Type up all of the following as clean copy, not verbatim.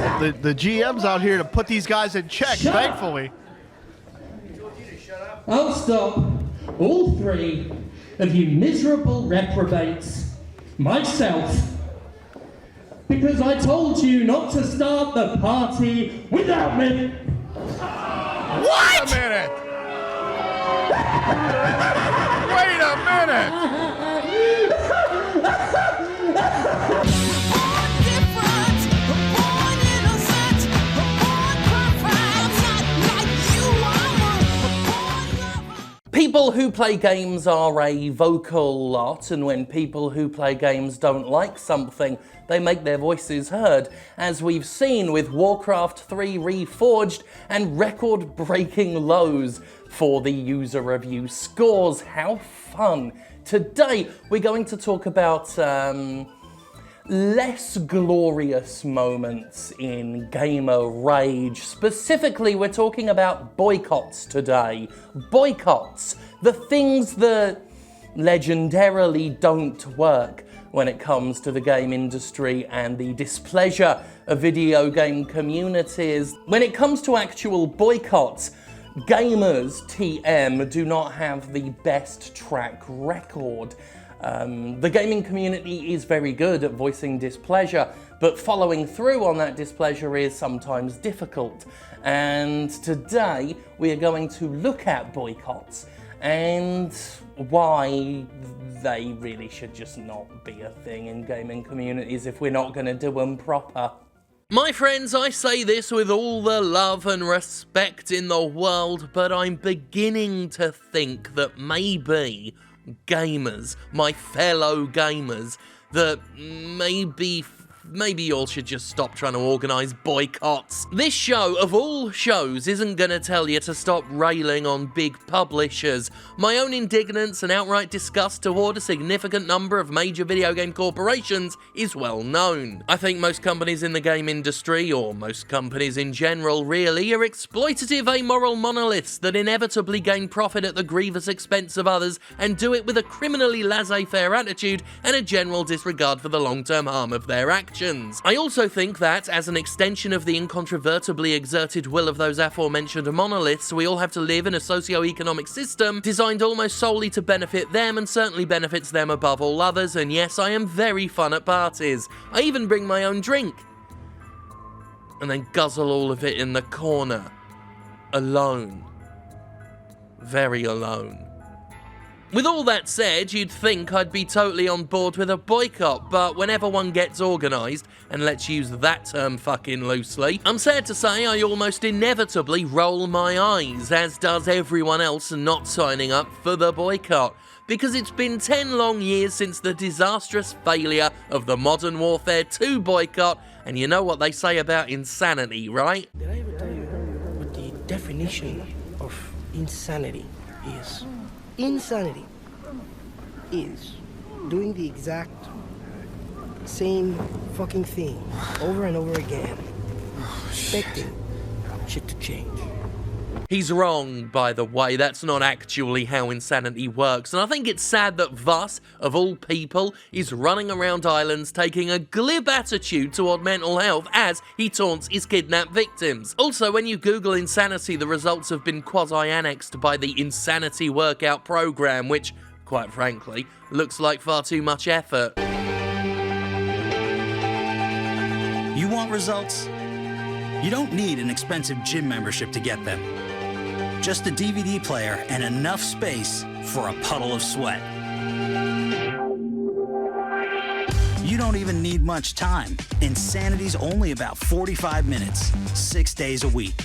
The GM's out here to put these guys in check, thankfully. I'll stop all three of you miserable reprobates myself, because I told you not to start the party without me. What? Wait a minute! Wait a minute! People who play games are a vocal lot, and when people who play games don't like something, they make their voices heard, as we've seen with Warcraft 3 Reforged and record-breaking lows for the user review scores. How fun! Today, we're going to talk about less glorious moments in gamer rage. Specifically, we're talking about boycotts today. Boycotts, the things that legendarily don't work when it comes to the game industry and the displeasure of video game communities. When it comes to actual boycotts, gamers, TM, do not have the best track record. The gaming community is very good at voicing displeasure, but following through on that displeasure is sometimes difficult. And today we are going to look at boycotts and why they really should just not be a thing in gaming communities if we're not going to do them proper. My friends, I say this with all the love and respect in the world, but I'm beginning to think that maybe gamers, my fellow gamers, that maybe y'all should just stop trying to organise boycotts. This show, of all shows, isn't gonna tell you to stop railing on big publishers. My own indignance and outright disgust toward a significant number of major video game corporations is well known. I think most companies in the game industry, or most companies in general really, are exploitative, amoral monoliths that inevitably gain profit at the grievous expense of others and do it with a criminally laissez-faire attitude and a general disregard for the long-term harm of their actions. I also think that, as an extension of the incontrovertibly exerted will of those aforementioned monoliths, we all have to live in a socio-economic system designed almost solely to benefit them and certainly benefits them above all others, and yes, I am very fun at parties. I even bring my own drink and then guzzle all of it in the corner. Alone. Very alone. With all that said, you'd think I'd be totally on board with a boycott, but whenever one gets organised, and let's use that term fucking loosely, I'm sad to say I almost inevitably roll my eyes, as does everyone else not signing up for the boycott. Because it's been 10 long years since the disastrous failure of the Modern Warfare 2 boycott, and you know what they say about insanity, right? Did I ever tell you what the definition of insanity is? Insanity is doing the exact same fucking thing over and over again, expecting shit to change. He's wrong, by the way. That's not actually how insanity works, and I think it's sad that Voss, of all people, is running around islands taking a glib attitude toward mental health as he taunts his kidnapped victims. Also, when you Google insanity, the results have been quasi-annexed by the Insanity Workout Program, which, quite frankly, looks like far too much effort. You want results? You don't need an expensive gym membership to get them. Just a DVD player and enough space for a puddle of sweat. You don't even need much time. Insanity's only about 45 minutes, 6 days a week.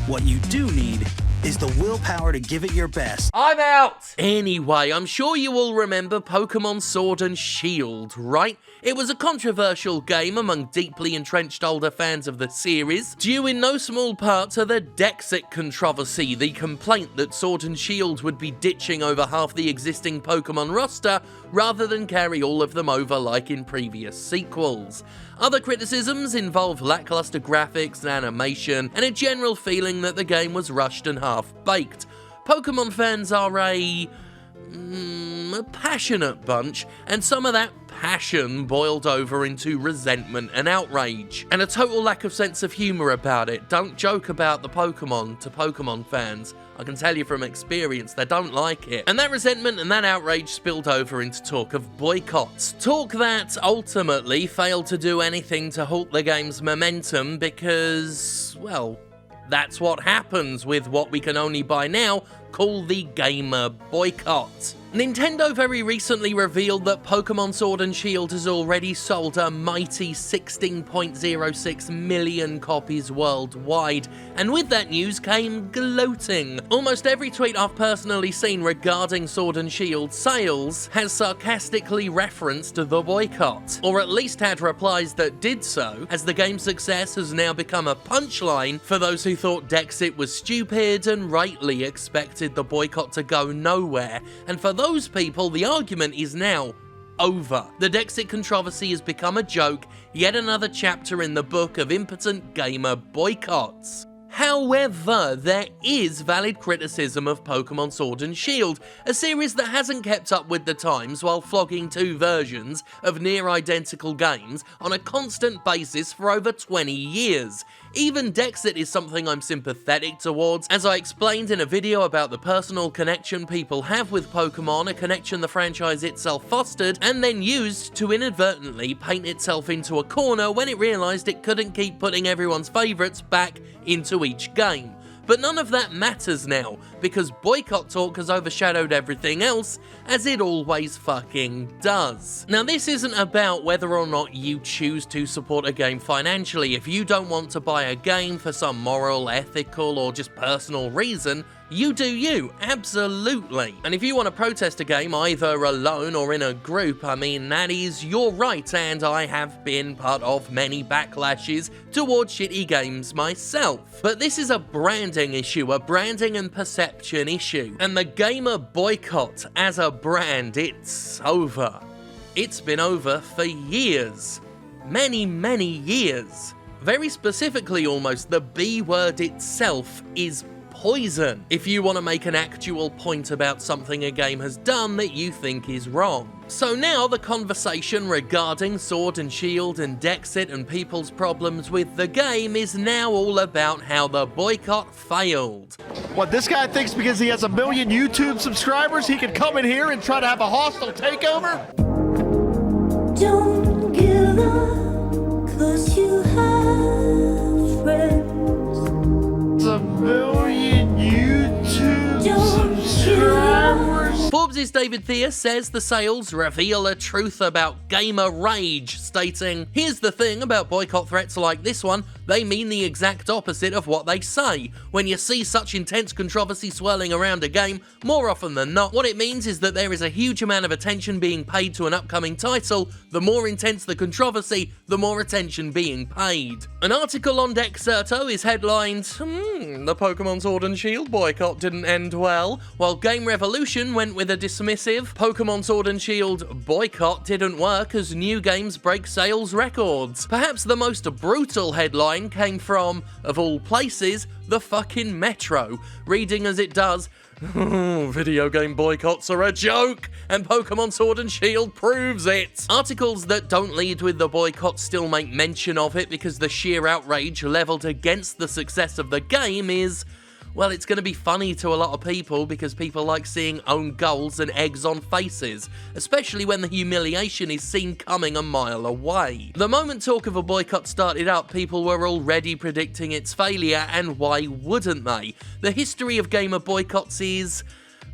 What you do need is the willpower to give it your best. I'm out! Anyway, I'm sure you all remember Pokémon Sword and Shield, right? It was a controversial game among deeply entrenched older fans of the series, due in no small part to the Dexit controversy, the complaint that Sword and Shield would be ditching over half the existing Pokémon roster rather than carry all of them over like in previous sequels. Other criticisms involve lackluster graphics and animation, and a general feeling that the game was rushed and half-baked. Pokémon fans are a a passionate bunch, and some of that passion boiled over into resentment and outrage, and a total lack of sense of humour about it. Don't joke about the Pokemon to Pokemon fans. I can tell you from experience, they don't like it. And that resentment and that outrage spilled over into talk of boycotts. Talk that ultimately failed to do anything to halt the game's momentum because, well, that's what happens with what we can only by now call the Gamer Boycott. Nintendo very recently revealed that Pokémon Sword and Shield has already sold a mighty 16.06 million copies worldwide, and with that news came gloating. Almost every tweet I've personally seen regarding Sword and Shield sales has sarcastically referenced the boycott, or at least had replies that did so, as the game's success has now become a punchline for those who thought Dexit was stupid and rightly expected the boycott to go nowhere, and for those people, the argument is now over. The Dexit controversy has become a joke, yet another chapter in the book of impotent gamer boycotts. However, there is valid criticism of Pokémon Sword and Shield, a series that hasn't kept up with the times while flogging two versions of near-identical games on a constant basis for over 20 years. Even Dexit is something I'm sympathetic towards, as I explained in a video about the personal connection people have with Pokémon, a connection the franchise itself fostered, and then used to inadvertently paint itself into a corner when it realised it couldn't keep putting everyone's favourites back into each game. But none of that matters now, because boycott talk has overshadowed everything else, as it always fucking does. Now, this isn't about whether or not you choose to support a game financially. If you don't want to buy a game for some moral, ethical, or just personal reason, you do you, absolutely. And if you want to protest a game either alone or in a group, I mean, that is your right, and I have been part of many backlashes towards shitty games myself. But this is a branding issue, a branding and perception issue. And the Gamer Boycott as a brand, it's over. It's been over for years. Many, many years. Very specifically almost, the B word itself is poison, if you want to make an actual point about something a game has done that you think is wrong. So now the conversation regarding Sword and Shield and Dexit and people's problems with the game is now all about how the boycott failed. What, this guy thinks because he has 1 million YouTube subscribers, he can come in here and try to have a hostile takeover? Don't give up, 'cause you have friends. 1 million YouTube subscribers? Forbes' David Thea says the sales reveal a truth about gamer rage, stating, "Here's the thing about boycott threats like this one, they mean the exact opposite of what they say. When you see such intense controversy swirling around a game, more often than not, what it means is that there is a huge amount of attention being paid to an upcoming title. The more intense the controversy, the more attention being paid." An article on Dexerto is headlined, "The Pokémon Sword and Shield boycott didn't end well," while Game Revolution went with a dismissive, "Pokémon Sword and Shield boycott didn't work as new games break sales records." Perhaps the most brutal headline came from, of all places, the fucking Metro, reading as it does, "Video game boycotts are a joke, and Pokémon Sword and Shield proves it." Articles that don't lead with the boycott still make mention of it because the sheer outrage levelled against the success of the game is, well, it's going to be funny to a lot of people because people like seeing own goals and eggs on faces, especially when the humiliation is seen coming a mile away. The moment talk of a boycott started up, people were already predicting its failure, and why wouldn't they? The history of gamer boycotts is,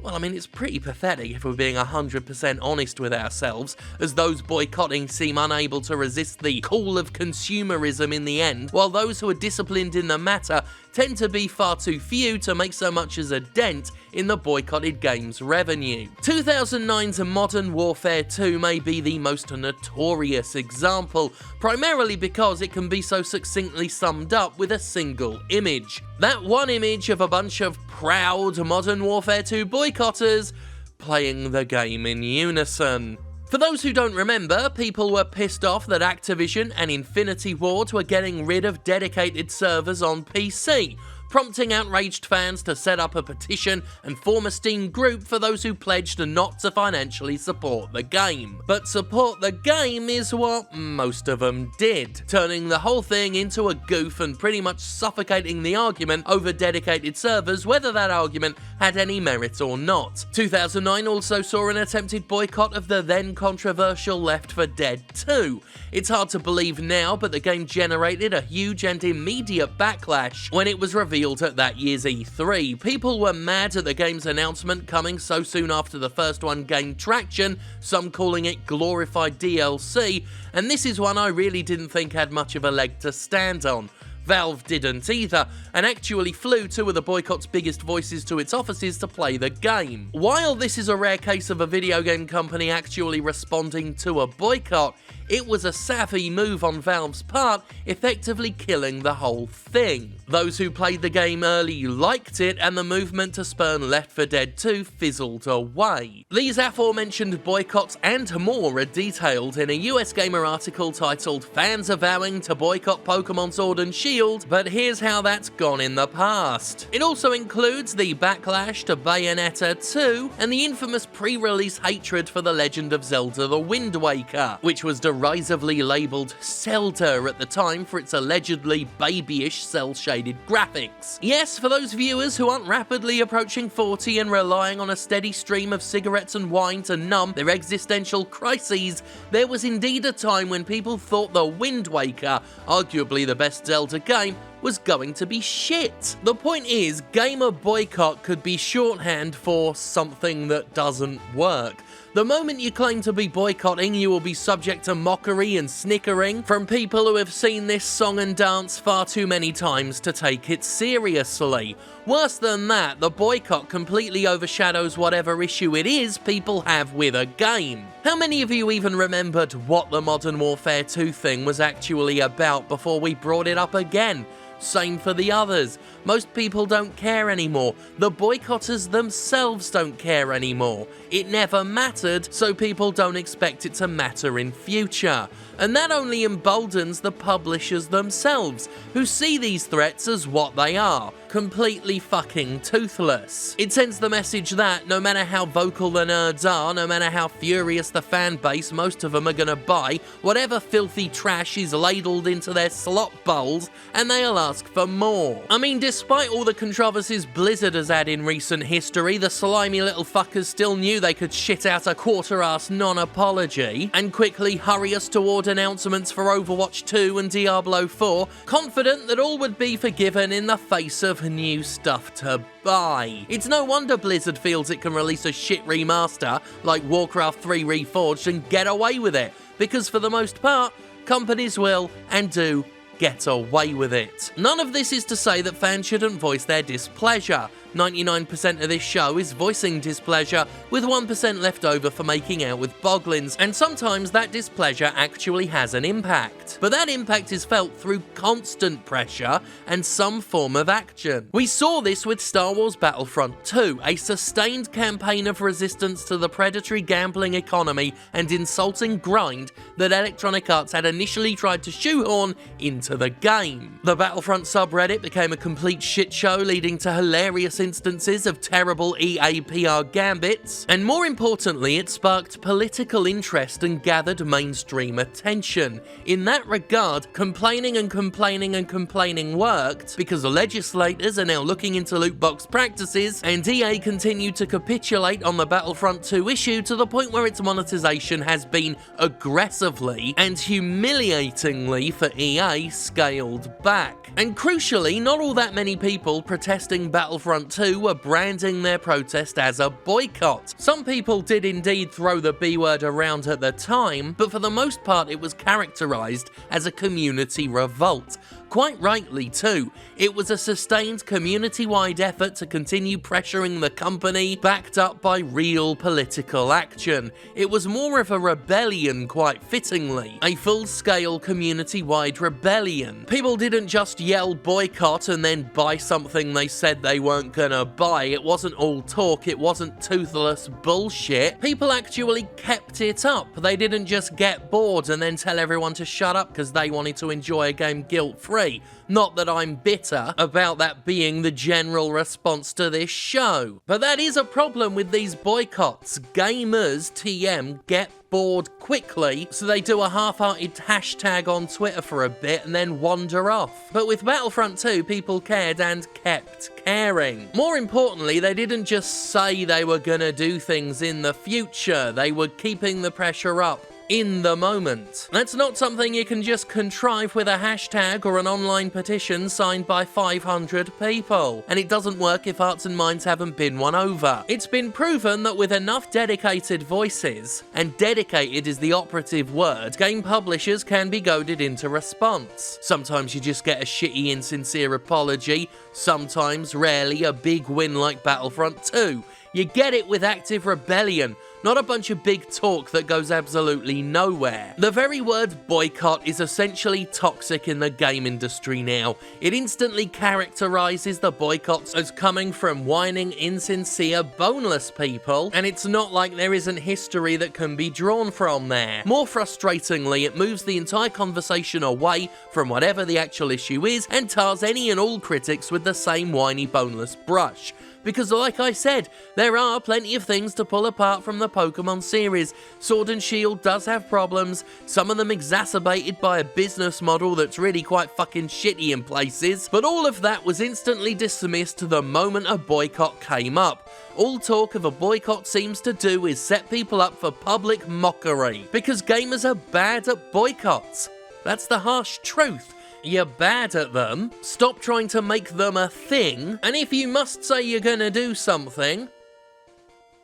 well, I mean, it's pretty pathetic if we're being 100% honest with ourselves, as those boycotting seem unable to resist the call of consumerism in the end, while those who are disciplined in the matter tend to be far too few to make so much as a dent in the boycotted game's revenue. 2009's Modern Warfare 2 may be the most notorious example, primarily because it can be so succinctly summed up with a single image. That one image of a bunch of proud Modern Warfare 2 boycotters playing the game in unison. For those who don't remember, people were pissed off that Activision and Infinity Ward were getting rid of dedicated servers on PC, prompting outraged fans to set up a petition and form a Steam group for those who pledged not to financially support the game. But support the game is what most of them did, turning the whole thing into a goof and pretty much suffocating the argument over dedicated servers, whether that argument had any merit or not. 2009 also saw an attempted boycott of the then controversial Left 4 Dead 2. It's hard to believe now, but the game generated a huge and immediate backlash when it was revealed at that year's E3. People were mad at the game's announcement coming so soon after the first one gained traction, some calling it glorified DLC, and this is one I really didn't think had much of a leg to stand on. Valve didn't either, and actually flew two of the boycott's biggest voices to its offices to play the game. While this is a rare case of a video game company actually responding to a boycott, it was a savvy move on Valve's part, effectively killing the whole thing. Those who played the game early liked it, and the movement to spurn Left 4 Dead 2 fizzled away. These aforementioned boycotts and more are detailed in a US Gamer article titled "Fans are Vowing to Boycott Pokémon Sword and Shield, but here's how that's gone in the past." It also includes the backlash to Bayonetta 2 and the infamous pre-release hatred for The Legend of Zelda: The Wind Waker, which was derisively labelled Zelda at the time for its allegedly babyish cel-shaded graphics. Yes, for those viewers who aren't rapidly approaching 40 and relying on a steady stream of cigarettes and wine to numb their existential crises, there was indeed a time when people thought The Wind Waker, arguably the best Zelda game, was going to be shit. The point is, Gamer Boycott could be shorthand for something that doesn't work. The moment you claim to be boycotting, you will be subject to mockery and snickering from people who have seen this song and dance far too many times to take it seriously. Worse than that, the boycott completely overshadows whatever issue it is people have with a game. How many of you even remembered what the Modern Warfare 2 thing was actually about before we brought it up again? Same for the others. Most people don't care anymore. The boycotters themselves don't care anymore. It never mattered, so people don't expect it to matter in future. And that only emboldens the publishers themselves, who see these threats as what they are: completely fucking toothless. It sends the message that no matter how vocal the nerds are, no matter how furious the fan base, most of them are gonna buy whatever filthy trash is ladled into their slop bowls, and they'll ask for more. I mean, despite all the controversies Blizzard has had in recent history, the slimy little fuckers still knew they could shit out a quarter-ass non-apology and quickly hurry us toward announcements for Overwatch 2 and Diablo 4, confident that all would be forgiven in the face of new stuff to buy. It's no wonder Blizzard feels it can release a shit remaster like Warcraft 3 Reforged and get away with it, because for the most part, companies will and do get away with it. None of this is to say that fans shouldn't voice their displeasure. 99% of this show is voicing displeasure, with 1% left over for making out with boglins, and sometimes that displeasure actually has an impact. But that impact is felt through constant pressure and some form of action. We saw this with Star Wars Battlefront 2, a sustained campaign of resistance to the predatory gambling economy and insulting grind that Electronic Arts had initially tried to shoehorn into the game. The Battlefront subreddit became a complete shit show, leading to hilarious instances of terrible EA PR gambits, and more importantly, it sparked political interest and gathered mainstream attention. In that regard, complaining and complaining and complaining worked, because the legislators are now looking into loot box practices, and EA continued to capitulate on the Battlefront 2 issue to the point where its monetization has been aggressively and humiliatingly for EA scaled back. And crucially, not all that many people protesting Battlefront 2 were branding their protest as a boycott. Some people did indeed throw the B word around at the time, but for the most part it was characterized as a community revolt. Quite rightly too. It was a sustained community-wide effort to continue pressuring the company, backed up by real political action. It was more of a rebellion, quite fittingly. A full-scale community-wide rebellion. People didn't just yell boycott and then buy something they said they weren't gonna buy. It wasn't all talk, it wasn't toothless bullshit. People actually kept it up. They didn't just get bored and then tell everyone to shut up because they wanted to enjoy a game guilt-free. agree. Not that I'm bitter about that being the general response to this show. But that is a problem with these boycotts. Gamers, TM, get bored quickly, so they do a half-hearted hashtag on Twitter for a bit and then wander off. But with Battlefront 2, people cared and kept caring. More importantly, they didn't just say they were gonna do things in the future, they were keeping the pressure up in the moment. That's not something you can just contrive with a hashtag or an online petition signed by 500 people. And it doesn't work if Hearts and Minds haven't been won over. It's been proven that with enough dedicated voices, and dedicated is the operative word, game publishers can be goaded into response. Sometimes you just get a shitty, insincere apology, sometimes, rarely, a big win like Battlefront 2. You get it with active rebellion, not a bunch of big talk that goes absolutely nowhere. The very word boycott is essentially toxic in the game industry now. It instantly characterizes the boycotts as coming from whining, insincere, boneless people, and it's not like there isn't history that can be drawn from there. More frustratingly, it moves the entire conversation away from whatever the actual issue is and tars any and all critics with the same whiny, boneless brush. Because like I said, there are plenty of things to pull apart from the Pokémon series. Sword and Shield does have problems, some of them exacerbated by a business model that's really quite fucking shitty in places, but all of that was instantly dismissed the moment a boycott came up. All talk of a boycott seems to do is set people up for public mockery, because gamers are bad at boycotts. That's the harsh truth. You're bad at them, stop trying to make them a thing, and if you must say you're gonna do something,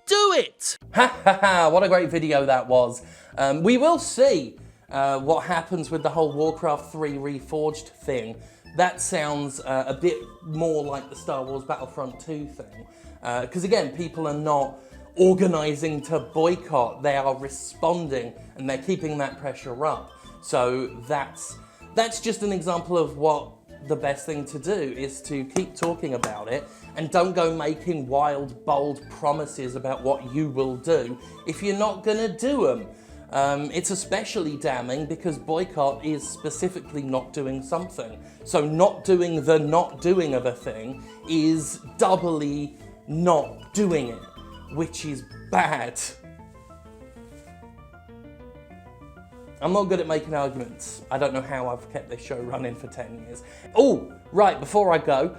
do it! Ha ha ha, what a great video that was. We will see what happens with the whole Warcraft 3 Reforged thing. That sounds a bit more like the Star Wars Battlefront 2 thing. Because again, people are not organising to boycott, they are responding and they're keeping that pressure up. So that's just an example of what the best thing to do is to keep talking about it and don't go making wild, bold promises about what you will do if you're not gonna do them. It's especially damning because boycott is specifically not doing something. So not doing the not doing of a thing is doubly not doing it, which is bad. I'm not good at making arguments. I don't know how I've kept this show running for 10 years. Oh, right, before I go,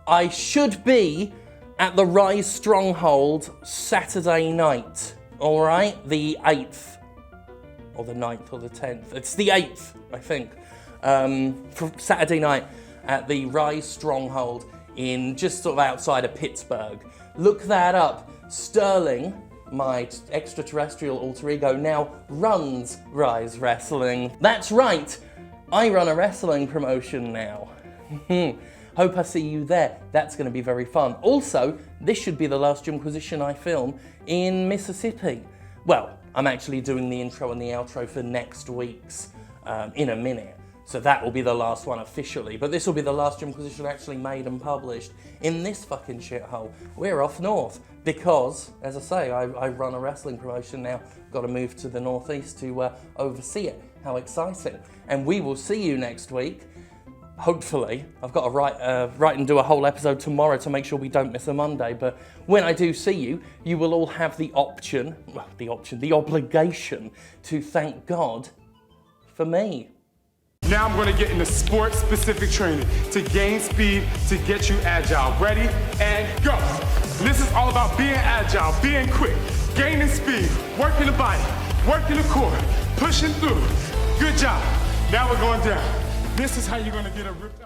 I should be at the Rise Stronghold Saturday night, all right? The 8th, or the 9th, or the 10th. It's the 8th, I think, for Saturday night at the Rise Stronghold in just sort of outside of Pittsburgh. Look that up. Sterling, my extraterrestrial alter ego, now runs Rise Wrestling. That's right, I run a wrestling promotion now. Hope I see you there. That's going to be very fun. Also, this should be the last Jimquisition I film in Mississippi. Well, I'm actually doing the intro and the outro for next week's in a minute. So that will be the last one officially, but this will be the last Jimquisition actually made and published in this fucking shithole. We're off north because, as I say, I run a wrestling promotion now. Got to move to the northeast to oversee it. How exciting. And we will see you next week. Hopefully. I've got to write and do a whole episode tomorrow to make sure we don't miss a Monday, but when I do see you, you will all have the obligation to thank God for me. Now I'm going to get into sport-specific training to gain speed, to get you agile. Ready? And go. And this is all about being agile, being quick, gaining speed, working the body, working the core, pushing through. Good job. Now we're going down. This is how you're going to get a ripped up.